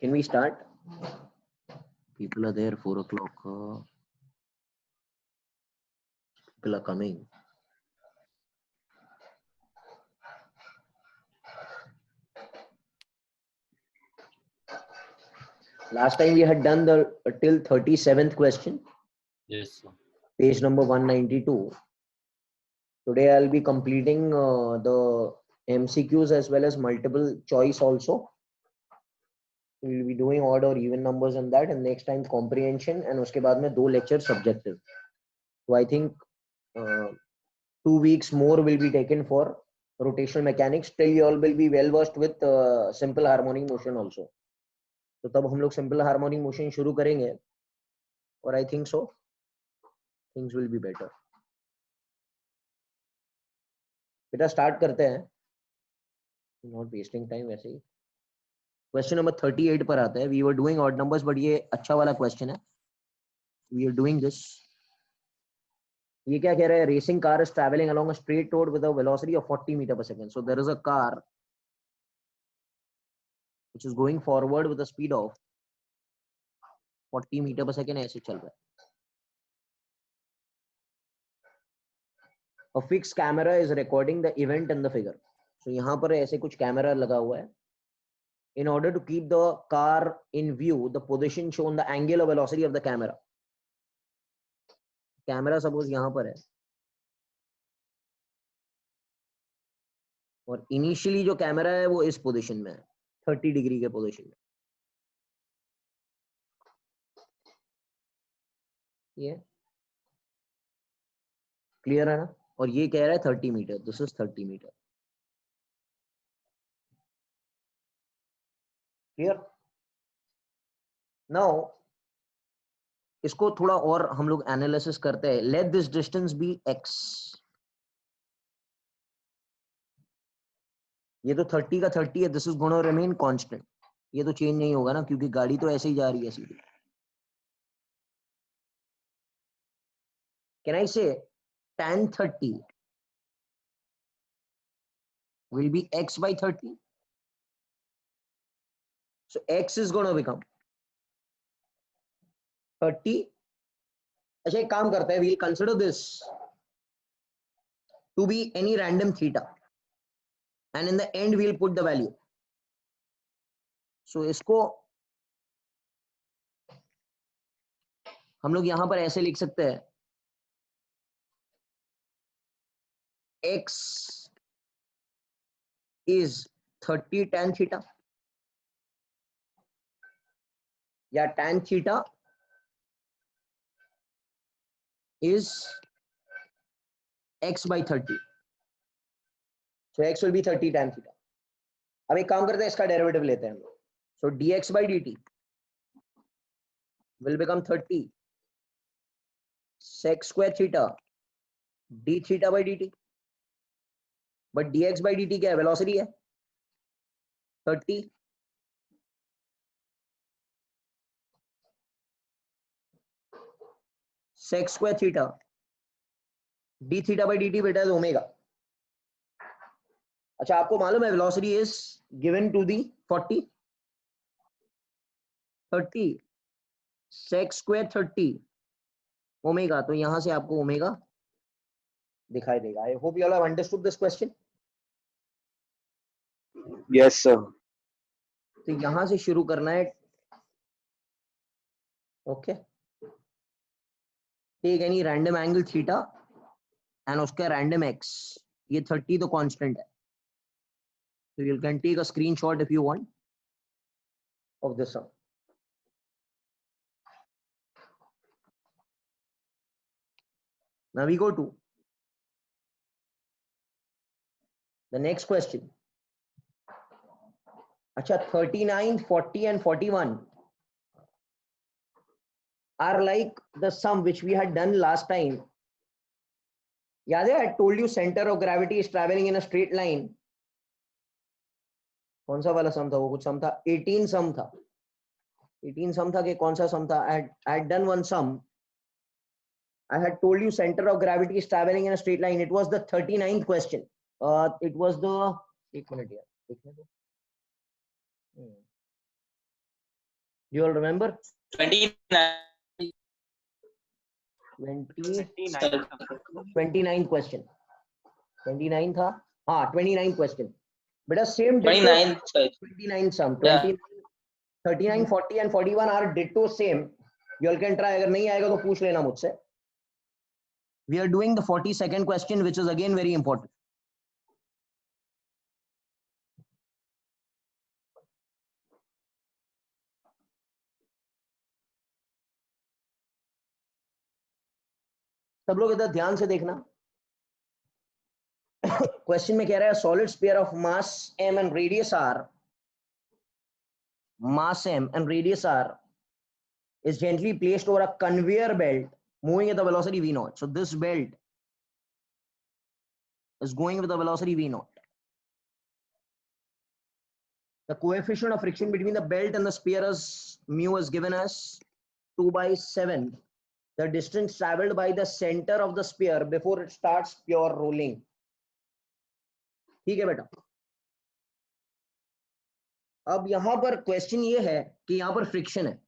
Can we start? People are there, 4 o'clock. People are coming. Last time we had done the till 37th question. Yes, sir. Page number 192. Today I'll be completing the MCQs as well as multiple choice also. We'll be doing odd or even numbers and that, and next time comprehension, and uske baad mein 2 lectures subjective. So I think 2 weeks more will be taken for rotational mechanics till you all will be well versed with simple harmonic motion also. तो तब हम लोग simple harmonic motion शुरू करेंगे, और I think so things will be better. बेटा start करते हैं, not wasting time वैसे ही. क्वेश्चन नंबर 38 पर आता है. We were doing odd numbers, but ये अच्छा वाला क्वेश्चन है. We are doing this. ये क्या कह रहा है? Racing car is travelling along a straight road with a velocity of 40 metre per second. So there is a car which is going forward with a speed of 40 metre per second. ऐसे चल रहा है. A fixed camera is recording the event in the figure. So यहाँ पर ऐसे कुछ camera लगा हुआ है. In order to keep the car in view, the position shown, the angular velocity of the camera. Camera suppose यहाँ पर है, और इनिशियली जो कैमरा है वो इस पोजीशन में है, 30 डिग्री के पोजीशन में. ये क्लियर है ना? और ये कह रहा है 30 metre. This is 30 metre. Clear? Now इसको थोड़ा और हम लोग एनालिसिस करते हैं. Let this distance be x. ये तो 30 का 30 है. This is gonna remain constant. ये तो चेंज नहीं होगा ना, क्योंकि गाड़ी तो ऐसे ही जा रही है सीधी. कैन आई से tan 30 will be x by 30? So x is going to become 30. अच्छा एक काम करते हैं. We'll consider this to be any random theta, and in the end we'll put the value. So इसको हम लोग यहां पर ऐसे लिख सकते हैं. x is 30 tan theta, या tan theta is x by 30. So x will be 30 tan theta. अब एक काम करते हैं, इसका डेरिवेटिव लेते हैं हम लोग. So dx by dt will become 30 sec square theta d theta by dt. But dx by dt क्या है? वेलोसिटी है 30 sec square theta d theta by dt बेटा is ओमेगा. अच्छा आपको मालूम है velocity is given to the 40. 30 sec square 30 omega. तो यहां से आपको ओमेगा दिखाई देगा. I hope you all have understood this question. Yes, sir. तो यहां से शुरू करना है. Okay. Take any random angle theta and उसका रैंडम एक्स. ये 30 तो कांस्टेंट है. So you can take a screenshot if you want of this sum. Now we go to the next question. Acha 39, 40 and 41 are like the sum which we had done last time. याद है? I told you center of gravity is traveling in a straight line. कौन सा वाला सम था वो? कुछ सम था 18 सम था. 18 सम था कि कौन सा सम था? I had done one sum. I had told you center of gravity is traveling in a straight line. It was the 39th question. It was the, एक मिनट यार देखने दो. You all remember? 29. 29th question. 29 था, हाँ 29 question. बेटा same ditto. 29. 29 sum. Yeah. 29, 39, 40 and 41 are ditto same. You all can try. अगर नहीं आएगा तो पूछ लेना मुझसे. We are doing the 42nd question, which is again very important. सब लोग इधर ध्यान से देखना. क्वेश्चन में कह रहा है solid sphere of mass m and radius r, mass m and radius r is gently placed over a conveyor belt moving at the velocity v naught. So this belt is going with the velocity v naught. The coefficient of friction between the belt and the sphere is mu is given as 2/7. The distance traveled by the center of the sphere before it starts pure rolling. ठीक है बेटा. अब यहां पर question ये है कि यहां पर फ्रिक्शन है,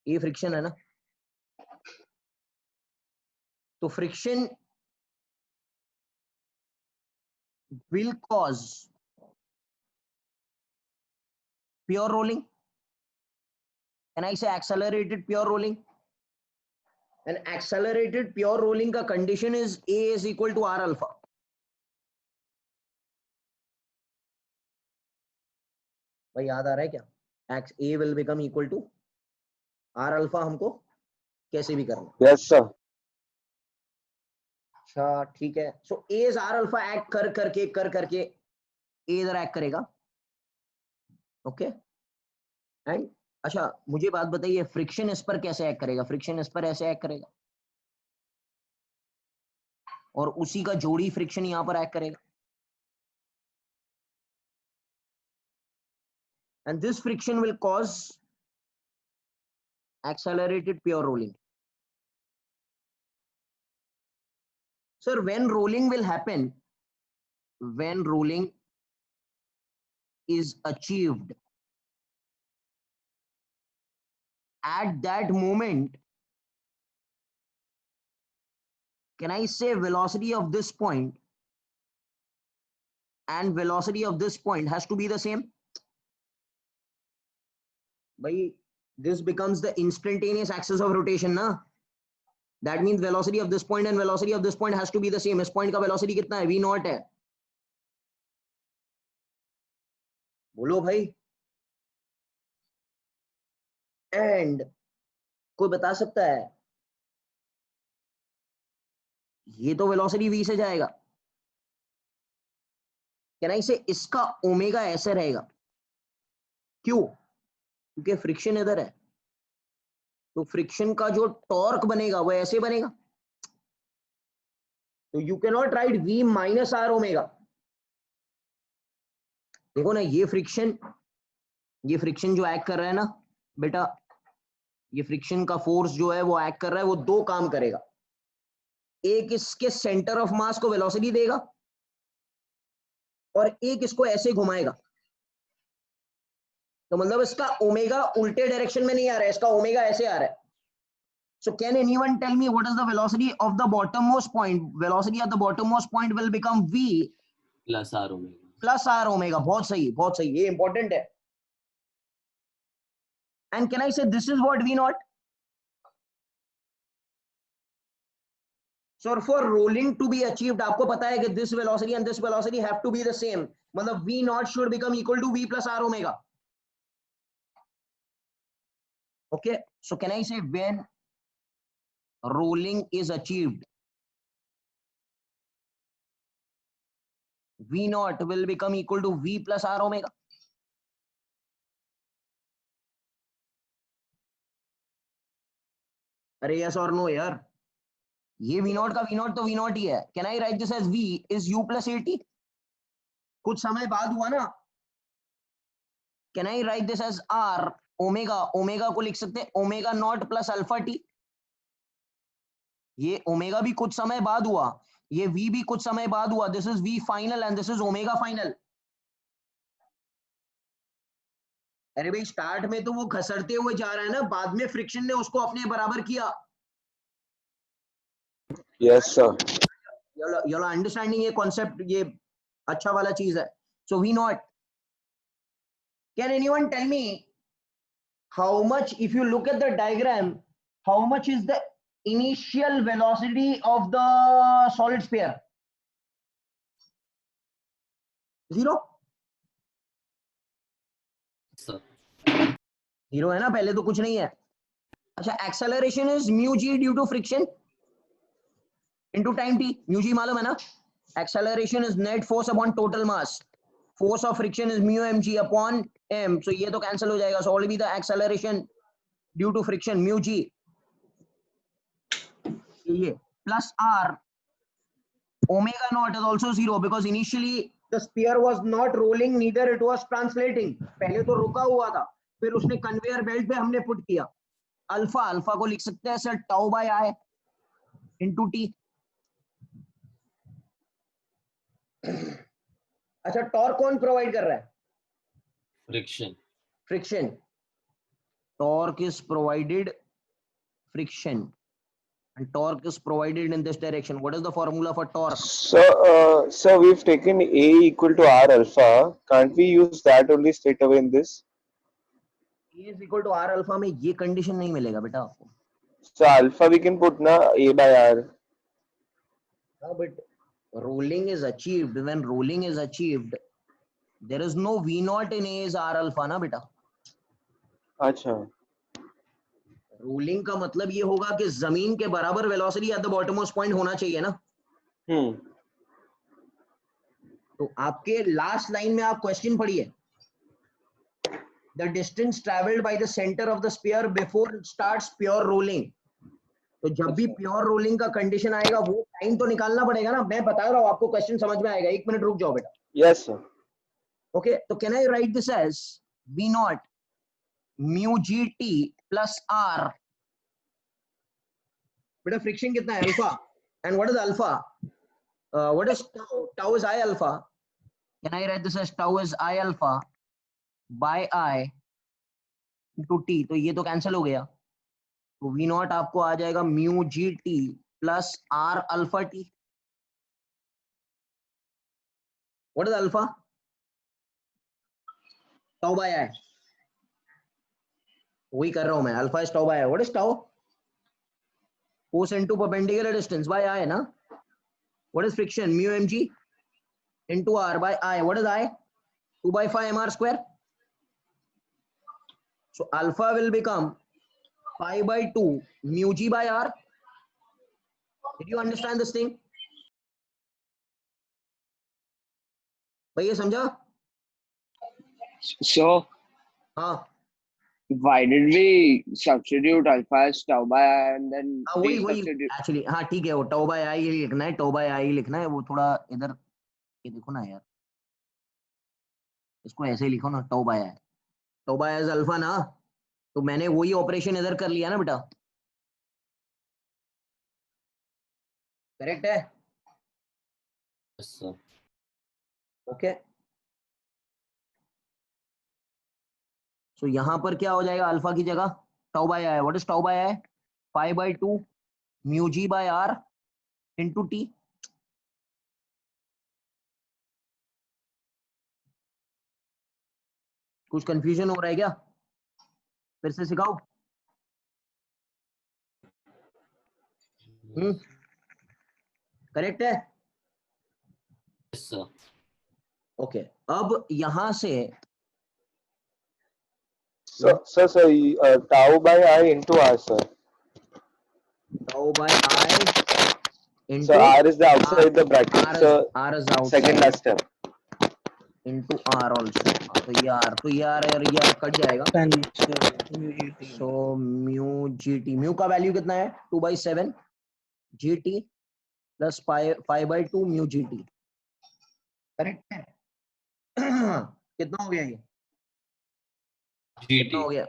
ये फ्रिक्शन है ना, तो friction will cause pure rolling. Can I say accelerated pure rolling? And accelerated pure rolling का condition is A is equal to R alpha. भाई याद आ रहा है क्या? A will become equal to R alpha हमको कैसे भी करना. Yes sir. अच्छा ठीक है. So A is R alpha act कर करके A इधर act करेगा. ओके. एंड अच्छा मुझे बात बताइए, फ्रिक्शन इस पर कैसे एक्ट करेगा? फ्रिक्शन इस पर ऐसे एक्ट करेगा और उसी का जोड़ी फ्रिक्शन यहां पर एक्ट करेगा. And this friction will cause accelerated pure rolling. Sir, when rolling will happen, when rolling is achieved, at that moment, can I say velocity of this point and velocity of this point has to be the same? Bhai, this becomes the instantaneous axis of rotation, na? That means velocity of this point and velocity of this point has to be the same. इस point का velocity कितना है? V naught है. बोलो भाई. And कोई बता सकता है ये तो वेलोसिटी v से जाएगा. कैन आई से इसका ओमेगा ऐसे रहेगा. क्यों? क्योंकि फ्रिक्शन इधर है, तो फ्रिक्शन का जो टॉर्क बनेगा वो ऐसे बनेगा. तो you can not write v minus r omega. देखो ना, ये फ्रिक्शन जो एक्ट कर रहा है ना बेटा, ये फ्रिक्शन का फोर्स जो है वो एक्ट कर रहा है, वो दो काम करेगा. एक इसके सेंटर ऑफ मास को वेलोसिटी देगा और एक इसको ऐसे घुमाएगा. तो मतलब इसका ओमेगा उल्टे डायरेक्शन में नहीं आ रहा है, इसका ओमेगा ऐसे आ रहा है. So can anyone tell me what is the velocity of the bottommost point? Velocity at the bottommost point will become v Plus R omega. plus r omega. बहुत सही, बहुत सही, ये इंपॉर्टेंट है. And can I say this is what v naught? So for rolling to be achieved, आपको पता है कि this velocity and this velocity have to be the same. मतलब v naught should become equal to v plus r omega. Okay, so can I say when rolling is achieved, v naught will become equal to v plus r omega. अरे yes or no यार, ये v naught का v naught तो v naught ही है. Can I write this as v is u plus at? कुछ समय बाद हुआ ना. Can I write this as r omega? Omega को लिख सकते हैं omega naught plus alpha T. ये ओमेगा भी कुछ समय बाद हुआ, ये v भी कुछ समय बाद हुआ. This is v final and this is omega final. अरे भाई स्टार्ट में तो वो घसरते हुए जा रहा है ना, बाद में फ्रिक्शन ने उसको अपने बराबर किया. Yes, sir. you're understanding ये concept, ये अच्छा वाला चीज है. So V naught, can anyone tell me how much, if you look at the diagram, how much is the initial velocity of the solid sphere? 0. sir. 0 है ना, पहले तो कुछ नहीं है. अच्छा, acceleration is mu g due to friction into time t. mu g मालूम है ना. Acceleration is net force upon total mass. Force of friction is mu mg upon m. So ये तो cancel हो जाएगा. So only be the acceleration due to friction mu g. ये plus r omega naught is also 0 because initially the sphere was not rolling, neither it was translating. पहले तो रुका हुआ था, फिर उसने conveyor belt पे हमने put किया. अल्फा को लिख सकते हैं sir tau by I into t. अच्छा, टॉर्क कौन प्रोवाइड कर रहा है? Friction. Friction. Torque is provided friction and torque is provided in this direction. What is the formula for torque? So we've taken A equal to R alpha. Can't we use that only straight away in this? A is equal to R alpha में ये condition नहीं मिलेगा बेटा आपको. So alpha we can put na A by R. But rolling is achieved. When rolling is achieved, there is no V naught in A is R alpha ना बेटा. अच्छा. Rolling का मतलब ये होगा कि जमीन के बराबर वेलोसिटी एट द बॉटमोस्ट पॉइंट होना चाहिए ना. तो आपके लास्ट लाइन में आप क्वेश्चन पढ़िए. The distance travelled by the centre of the sphere before it starts pure rolling. तो जब भी प्योर रोलिंग का कंडीशन आएगा वो टाइम तो निकालना पड़ेगा ना. मैं बता रहा हूँ आपको, क्वेश्चन समझ में आएगा. 1 मिनट रुक जाओ बेटा. Yes, sir. ओके, तो can I write this as V naught mu gt plus r. बेटा फ्रिक्शन कितना है? Alpha. And what is alpha? What is tau? Tau is I alpha. Can I write this as tau is I alpha by I into t? तो ये तो cancel हो गया. तो V naught आपको आ जाएगा mu gt plus r alpha t. What is alpha? Tau by I. वही कर रहा हूं मैं. Alpha is tau by I. What is tau? Force into perpendicular distance by I ना. What is friction? Mu mg into r by I. What is I? 2 by 5 mr square. So alpha will become 5 by 2 mu g by r. Did you understand this thing? भैया समझा? So हाँ why did we substitute alpha as tau by I and then वही substitute? Actually हाँ ठीक है. वो tau by I ही लिखना है. tau by I ही लिखना है. वो थोड़ा इधर ये देखो ना यार, इसको ऐसे ही लिखो ना, tau by I. tau by I is alpha ना. तो मैंने वही ऑपरेशन इधर कर लिया ना बेटा. करेक्ट है? Yes, sir. ओके. सो यहां पर क्या हो जाएगा? अल्फा की जगह tau by I. What is tau by I? 5 by 2 mu g by r into t. कुछ कंफ्यूजन हो रहा है क्या? फिर से सिखाओ. करेक्ट है? Yes, sir. ओके. अब यहां से So tau by I into R, sir. tau by I into So R is the outside the bracket. R So is second outside last step. into R also. तो ये R, तो ये R और ये R cut जाएगा. So mu gt, mu का value कितना है? 2 by 7 gt plus 5 by 2 mu gt. Correct है? कितना हो गया ये? कितना हो GT. गया?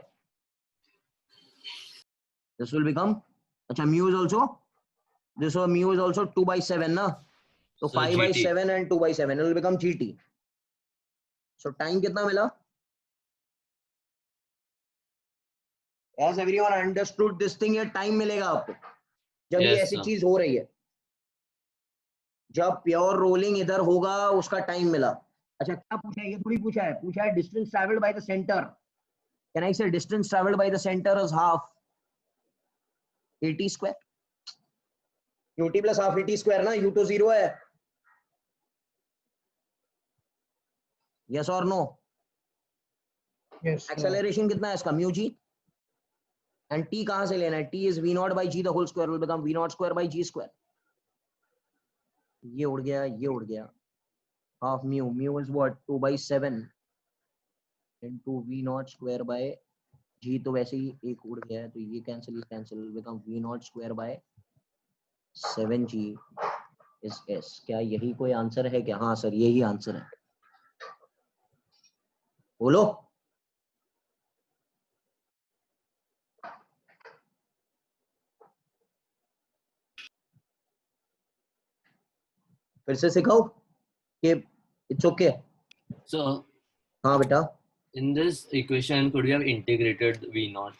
This will become, अच्छा mu is also, this one mu is also 2 by 7 ना. तो So 5 by GT. 7 and 2 by 7 it will become gt. So time कितना मिला? Has everyone understood this thing? ये टाइम मिलेगा आपको जब ये Yes, ऐसी sir. चीज हो रही है, जब प्योर रोलिंग इधर होगा उसका टाइम मिला। अच्छा क्या पूछा है, ये थोड़ी पूछा है, पूछा है distance travelled by the centre. Can I say distance travelled by the centre is half AT square, UT plus half AT square ना, U तो 0 है। यस और नो? Yes. एक्सेलरेशन कितना है इसका, म्यू जी, एंड टी कहां से लेना है, t is V0 by G the whole square will become V0 square by G square. ये उड़ गया, ये उड़ गया, half mu, mu is what 2/7 into V0 square by G, तो वैसे ही एक उड़ गया है तो ये cancel will become V0 square by 7G is S। क्या यही कोई आंसर है क्या? हाँ सर यही आंसर है, बोलो। फिर से सिखाओ कि इट्स ओके। So हाँ बेटा, in this equation, could we have integrated V0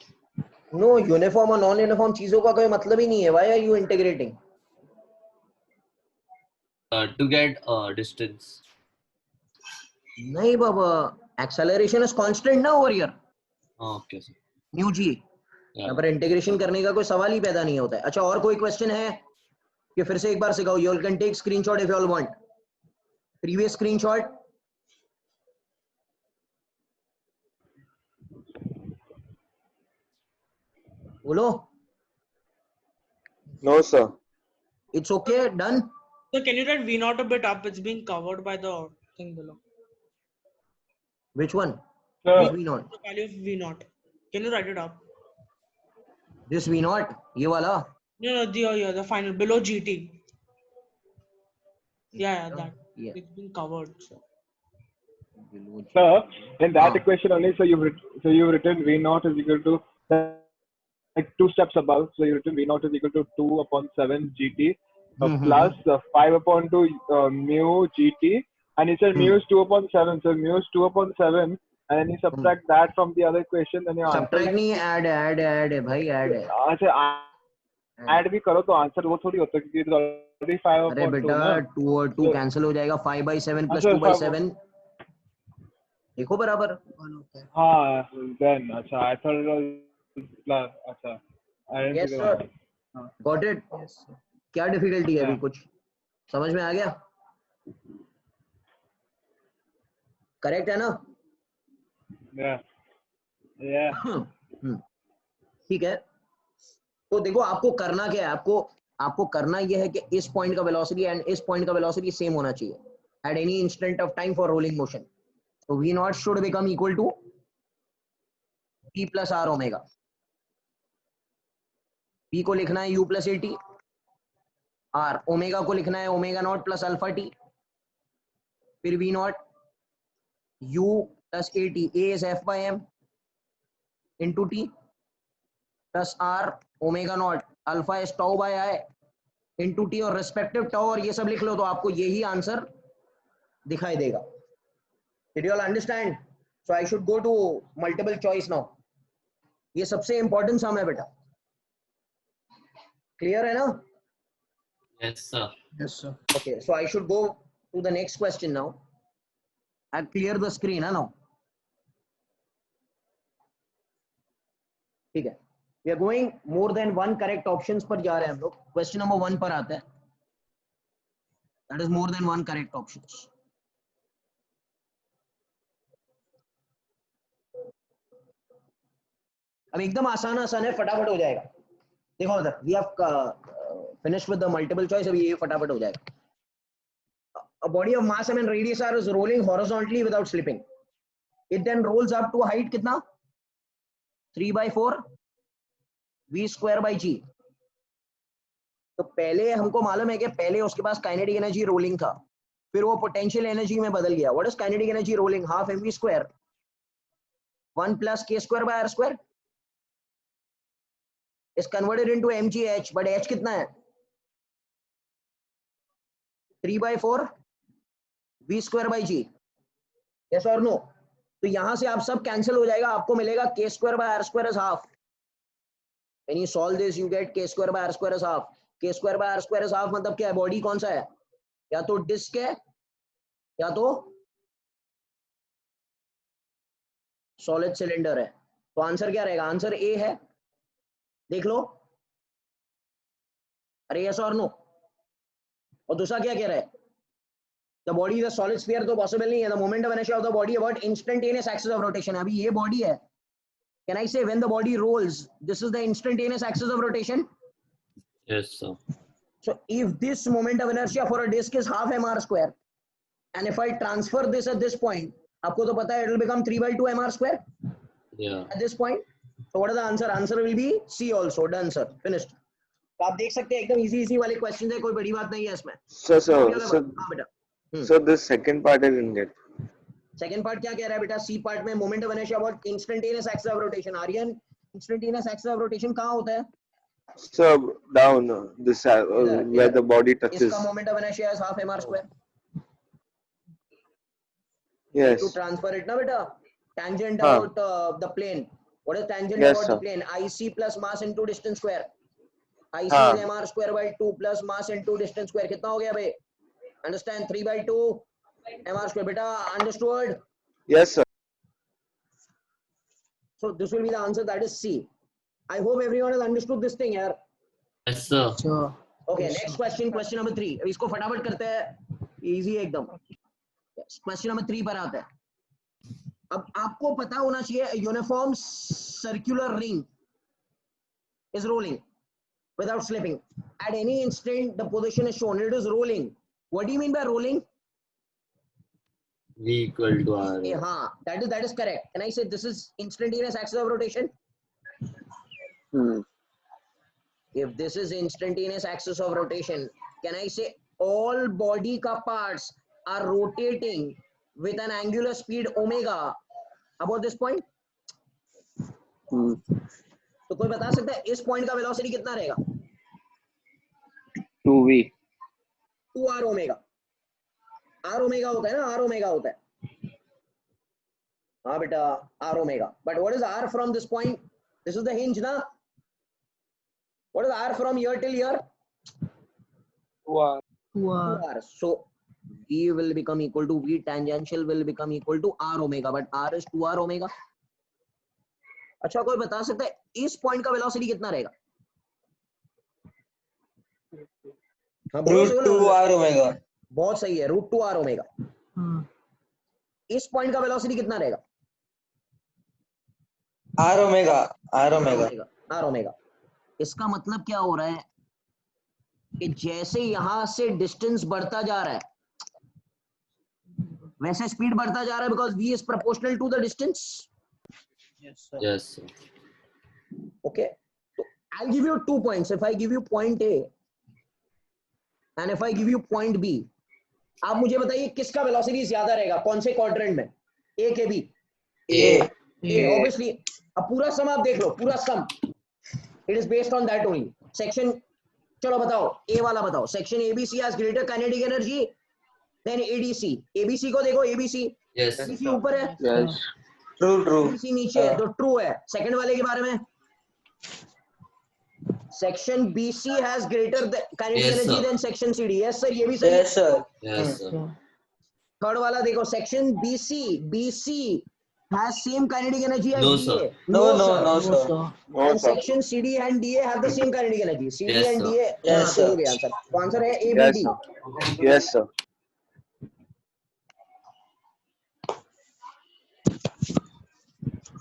no uniform और नॉन यूनिफॉर्म चीजों का कोई मतलब ही नहीं है। Why are you integrating? to get distance? नहीं बाबा, एक्सेलरेशन इज कांस्टेंट ना over here, Okay, sir. Mu g. Yeah. यहाँ पर इंटीग्रेशन करने का कोई सवाल ही पैदा नहीं होता है। अच्छा और कोई क्वेश्चन है कि फिर से एक बार सिखाओ? You can take screenshot if you all want, previous screenshot. बोलो। No, sir. It's okay, done. So can you write V0 a bit up? It's being covered by the thing below. Which one? Sir, This V0, The value of V0. Can you write it up? this V0, ये वाला। No, the final below GT. Yeah, that. Yeah. It's been covered. So. Below G. Sir, in that Ah. equation only, so you've written V0 is equal to like 2 steps above. So you written V0 is equal to 2/7 GT plus 5/2 mu GT, and you said mu is 2/7. So mu is 2/7, and then you subtract that from the other equation, then your answer. Subtract नहीं, add है भाई, add है। अच्छा add भी करो तो answer वो थोड़ी होता है क्योंकि ऑलरेडी 5/2 अरे बेटा ना। 2 और 2 कैंसिल हो जाएगा, 5/7 प्लस अच्छा, 2/7 देखो बराबर। हाँ then अच्छा I thought it was plus अच्छा I didn't Yes figure sir, out. Got it. क्या डिफिकल्टी है अभी, कुछ समझ में आ गया? करेक्ट है ना? Yeah. ठीक है, तो देखो आपको करना क्या है, आपको करना यह है कि इस पॉइंट का वेलोसिटी एंड इस पॉइंट का वेलोसिटी सेम होना चाहिए at any instant of time for rolling motion. तो V0 should become equal to P plus r omega. P को लिखना है U plus AT, R omega को लिखना है omega naught plus alpha t, फिर V0 U plus AT, A is F by M into T plus R omega naught alpha is tau by I into T, और respective tau और ये सब लिख लो तो आपको यही आंसर दिखाई देगा। Did you all understand? So I should go to multiple choice now. ये सबसे इंपॉर्टेंट सम है बेटा, क्लियर है ना? Yes, sir. Yes, sir. Okay, so I should go to the next question now. I'll clear the screen, है ना? ठीक है, we are going more than one correct options पर जा रहे हैं हम लोग। Question number 1 पर आते हैं, that is more than one correct options. अब एकदम आसान है, फटाफट हो जाएगा। देखो उधर, we have finished with the multiple choice, अभी ये फटाफट हो जाएगा। A body of mass m and radius r is rolling horizontally without slipping. It then rolls up to a height कितना? 3/4 v square by g. तो पहले हमको मालूम है कि पहले उसके पास काइनेटिक एनर्जी रोलिंग था, फिर वो पोटेंशियल एनर्जी में बदल गया। What is kinetic energy rolling? Half mv square 1 plus k square by r square is converted into mgh, but h कितना है? 3/4 v square by g. yes or no? तो यहां से आप सब कैंसिल हो जाएगा, आपको मिलेगा k square by r square is half When you solve this, you get k square by r square is half. K square by r square is half मतलब क्या है? बॉडी कौन सा है? या तो डिस्क है या तो सॉलिड सिलेंडर है. तो आंसर क्या रहेगा? आंसर ए है. देख लो. अरे यस और नो. और दूसरा क्या कह रहा है? The body is a solid sphere तो possible नहीं है. The moment of inertia of the body about instantaneous axis of rotation. अभी ये body है. Can I say when the body rolls, this is the instantaneous axis of rotation? Yes, sir. So if this moment of inertia for a disk is half mr square, and if I transfer this at this point, आपको तो पता है it will become 3/2 mr square Yeah. at this point. So what is the answer? Answer will be C also. Done, sir. Finished. तो आप देख सकते हैं एकदम easy वाले questions है, कोई बड़ी बात नहीं है इसमें. So हाँ बेटा. so this second part I didn't get. Second part क्या कह रहा है बेटा? सी पार्ट में moment of inertia about instantaneous axis of rotation. Aryan, instantaneous axis of rotation कहां होता है? So down this where the body touches. इसका moment of inertia is half mr square. Yes. To transfer it ना बेटा, tangent हाँ. about the plane. What is tangent Yes, about sir. the plane? IC plus mass into distance square. IC हाँ. is mr square by 2 plus mass into distance square. कितना हो गया भाई? Understand? 3/2 mr square. बेटा understood? Yes, sir. So this will be the answer. That is C. I hope everyone has understood this thing here. Yes, sir. Okay, next question, question number 3. अब इसको फटाफट करते हैं, easy है एकदम. Question number 3 पर आते हैं. अब आपको पता होना चाहिए uniform circular ring is rolling without slipping. At any instant, the position is shown. It is rolling. What do you mean by rolling? V equal to R. हाँ, that is correct. Can I say this is instantaneous axis of rotation? If this is instantaneous axis of rotation, can I say all body का parts are rotating with an angular speed omega about this point? तो कोई बता सकता है इस point का velocity कितना रहेगा? 2v 2r omega. r omega होता है ना, r ओमेगा होता है. हाँ बेटा, r omega. But what is r from this point? This is the hinge ना. What is r from here till here? 2r. So v will become equal to v tangential will become equal to r omega, but r is 2r omega. अच्छा, कोई बता सकता है इस point का velocity कितना रहेगा? √2r omega. बहुत सही है, √2r ओमेगा. इस पॉइंट का वेलोसिटी कितना रहेगा? r omega. r omega. इसका मतलब क्या हो रहा है कि जैसे यहां से डिस्टेंस बढ़ता जा रहा है वैसे स्पीड बढ़ता जा रहा है, because v is proportional to the distance. Yes, sir. Okay, so I'll give you 2 points. If I give you point A and if I give you point B, आप मुझे बताइए किसका वेलोसिटी ज्यादा रहेगा, कौन से क्वाड्रेंट में? A के B? A obviously. अब पूरा सम आप देख लो, पूरा सम it is based on that only. Section, चलो बताओ, A वाला बताओ. Section ABC has greater kinetic energy than ADC. ABC को देखो, ABC. Yes. ABC ऊपर है. Yes. ट्रू ABC नीचे है, तो ट्रू है. सेकंड वाले के बारे में, section BC has greater kinetic Yes, energy sir. than section CD. Yes sir, ये भी सही है. Yes sir. Yes, sir. Third वाला देखो, section BC has same kinetic energy as No, DA. sir. No sir. Sir. No, And sir. section CD and DA have the same kinetic energy. CD Yes, and sir. DA. Yes, हाँ, तो sir. हो गया answer. तो answer है A, Yes, B, D. sir. Yes, sir.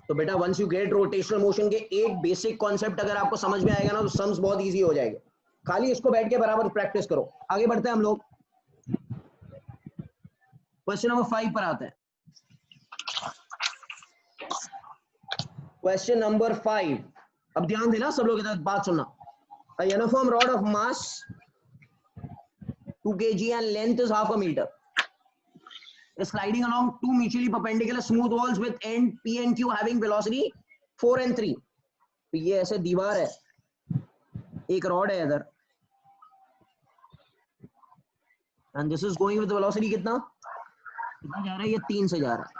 तो बेटा once you get rotational motion के एक बेसिक कॉन्सेप्ट अगर आपको समझ में आएगा ना, तो सम्स बहुत इजी हो जाएंगे. खाली इसको बैठ के बराबर प्रैक्टिस करो. आगे बढ़ते हैं हम लोग. क्वेश्चन नंबर 5 पर आते हैं. Question number 5. अब ध्यान देना सब लोग, इधर बात सुनना. A uniform rod of mass 2 kg and length is half a meter is sliding along 2 mutually perpendicular smooth walls with end P and Q having velocity 4 and 3. तो ये ऐसे दीवार है, एक रॉड है इधर, and this is going with the velocity कितना जा रहा है? ये 3 से जा रहा है,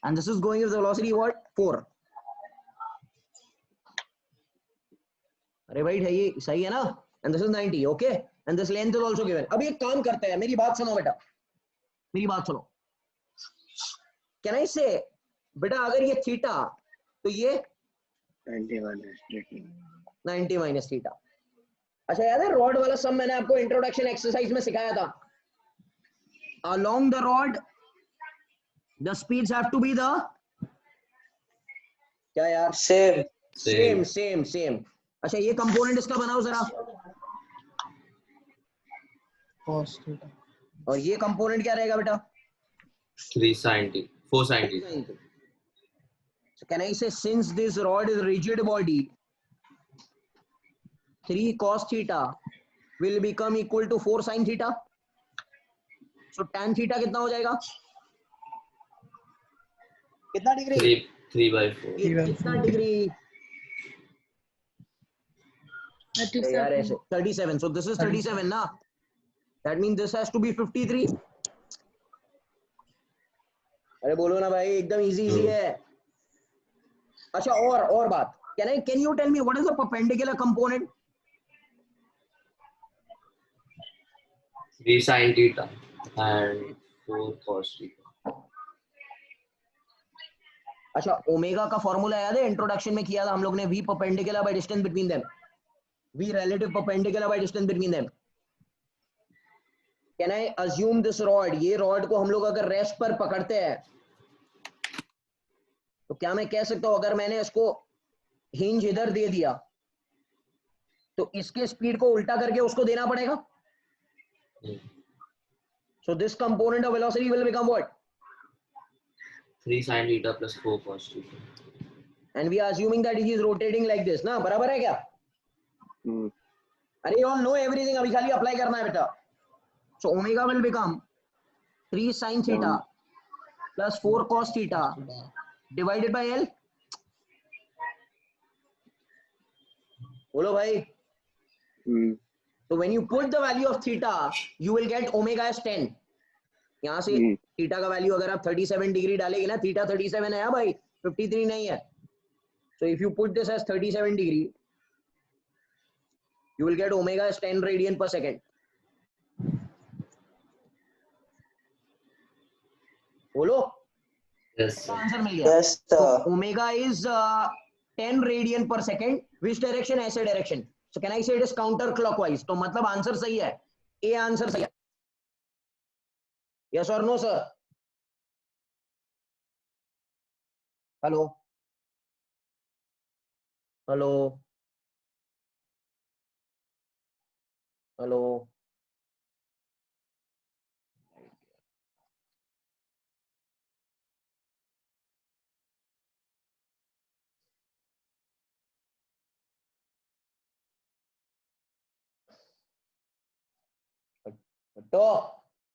and this is going with the velocity what? 4. अरे भाई ये सही है ना, and this is 90, okay, and this length is also given. अब एक काम करते हैं, मेरी बात सुनो बेटा, मेरी बात सुनो। कैन आई से बेटा अगर ये थीटा तो ये 90 माइनस थीटा। अच्छा याद है रॉड वाला सम मैंने आपको इंट्रोडक्शन एक्सरसाइज में सिखाया था, along the rod the speeds have to be the क्या यार, Same. Same same same. अच्छा ये कंपोनेंट इसका बनाओ जरा, और ये कंपोनेंट क्या रहेगा बेटा, 3 sin t, 4 sin t. So can I say since this rod is rigid body, 3 cos theta will become equal to 4 sin theta. So tan theta कितना हो जाएगा, कितना डिग्री, 3/4. कितना डिग्री यार ऐसे 37. So this is 37 ना, that means this has to be 53. अरे बोलो ना भाई, एकदम इजी इजी है। अच्छा और बात, can you tell me what is the perpendicular component? 3 sin theta and 4 cos theta. अच्छा ओमेगा का फॉर्मूला याद है, इंट्रोडक्शन में किया था हम लोग ने, v perpendicular by distance between them, v relative perpendicular by distance between them. Can I assume this rod, ये रॉड को हम लोग अगर रेस्ट पर पकड़ते हैं तो क्या मैं कह सकता हूं अगर मैंने इसको हिंज इधर दे दिया तो इसके स्पीड को उल्टा करके उसको देना पड़ेगा। So this component of velocity will become what? 3 sin theta plus 4 cos theta. And we are assuming that he is rotating like this ना, बराबर है क्या? अरे you all know everything, अभी खाली अप्लाई करना है बेटा। So omega will become 3 sin theta plus 4 cos theta divided by L. बोलो भाई। So when you put the value of theta, you will get omega as 10. यहाँ से थीटा का वैल्यू अगर आप 37 डिग्री डालेंगे ना, थीटा 37 है भाई, 53 नहीं है। So if you put this as 37 degree, you will get omega as 10 radian per second. बोलो। Yes, sir. आंसर मिल गया। Yes, sir. So omega is 10 radian per second. Which direction? ऐसे direction. So can I say it is counter clockwise? तो मतलब answer सही है, A answer सही है। Yes or no, sir? Hello hello hello तो